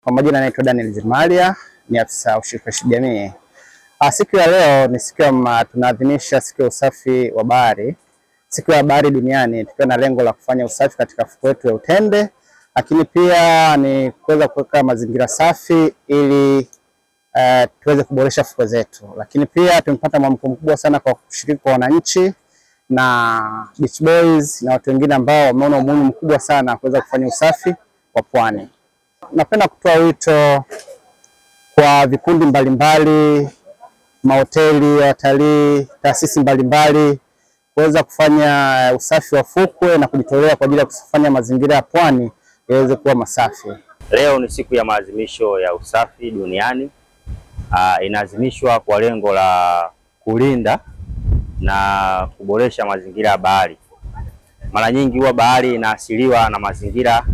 Kwa majina naitwa Daniel Zimalia, ni afisa ushirikishaji jamii. Siku ya leo ni siku ya tunaadhimisha siku ya usafi wa bahari. Siku ya bahari duniani tukiwa na lengo la kufanya usafi katika fukwe yetu ya Utende, lakini pia ni kuweza kuweka mazingira safi ili tuweze kuboresha fukwe zetu. Lakini pia tumepata mwamko mkubwa sana kwa kushiriki kwa wananchi na beach boys na watu wengine ambao wameona umuhimu mkubwa sana kuweza kufanya usafi wa pwani. Napenda kutoa wito kwa vikundi mbalimbali, mahoteli, watalii, taasisi mbalimbali kuweza kufanya usafi wa fukwe na kujitolea kwa ajili ya kufanya mazingira ya pwani yaweze kuwa masafi. Leo ni siku ya maadhimisho ya usafi duniani. Inaadhimishwa kwa lengo la kulinda na kuboresha mazingira ya bahari. Mara nyingi huwa bahari inaasiliwa na mazingira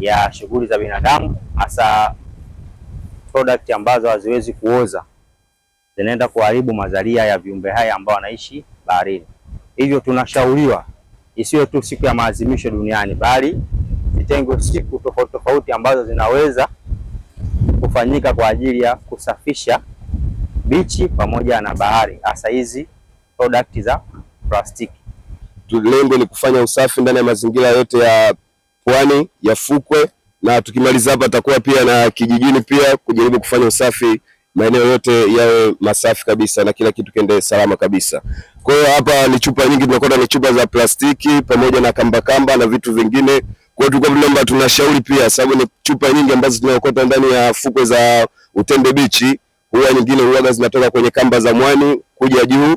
ya shughuli za binadamu, hasa product ambazo haziwezi kuoza zinaenda kuharibu mazalia ya viumbe hai ambao wanaishi baharini. Hivyo tunashauriwa isiwe tu siku ya maadhimisho duniani, bali zitengwe siku tofauti tofauti ambazo zinaweza kufanyika kwa ajili ya kusafisha bichi pamoja na bahari, hasa hizi product za plastiki. Lengo ni kufanya usafi ndani ya mazingira yote ya pwani ya fukwe, na tukimaliza hapa takuwa pia na kijijini pia kujaribu kufanya usafi, maeneo yote yawe masafi kabisa na kila kitu kiende salama kabisa. Kwa hiyo hapa ni chupa nyingi, tunakuta ni chupa za plastiki pamoja na kamba na vitu vingine. Kwa hiyo tulikuwa tunashauri pia, sababu ni chupa nyingi ambazo tunaokota ndani ya fukwe za Utende Beach, huwa nyingine huaga zinatoka kwenye kamba za mwani kuja juu.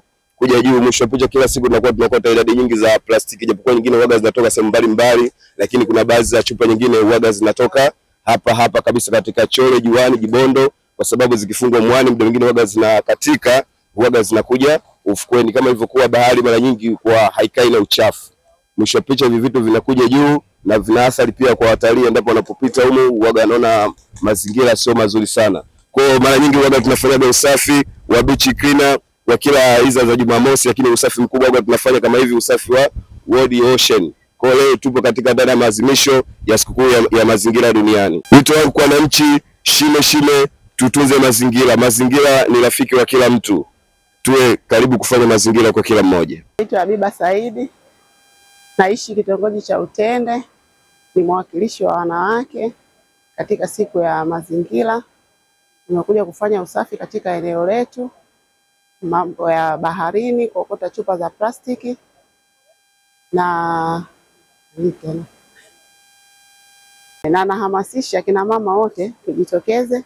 Mwisho picha kila siku tunakota idadi nyingi za plastiki, japokuwa nyingine huaga zinatoka sehemu mbalimbali, lakini kuna baadhi za chupa nyingine huaga zinatoka hapa kabisa katika Chole, Juani, Jibondo, kwa sababu zikifungwa mwani muda mwingine huaga zinakatika, huaga zinakuja ufukweni. Kama ilivyokuwa bahari mara nyingi kwa haikai na uchafu, mwisho picha hivi vitu vinakuja juu na vina athari pia kwa watalii endapo wanapopita huko, huaga anaona mazingira sio mazuri sana. Kwa hiyo mara nyingi huaga tunafanya usafi wa beach cleaner kwa kila hizo za Jumamosi, lakini usafi mkubwa huaga tunafanya kama hivi usafi wa World Ocean. Kwa hiyo leo tupo katika ndani ya maadhimisho ya sikukuu ya mazingira duniani. Wito wangu kwa wananchi, shime tutunze mazingira. Mazingira ni rafiki wa kila mtu. Tuwe karibu kufanya mazingira kwa kila mmoja. Naitwa Habiba Saidi. Naishi kitongoji cha Utende. Ni mwakilishi wa wanawake katika siku ya mazingira. Nimekuja kufanya usafi katika eneo letu, mambo ya baharini, kuokota chupa za plastiki na nahamasisha kina mama wote tujitokeze,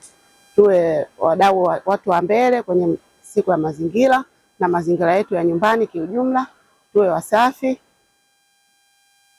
tuwe wadau, watu wa mbele kwenye siku ya mazingira na mazingira yetu ya nyumbani kiujumla, tuwe wasafi.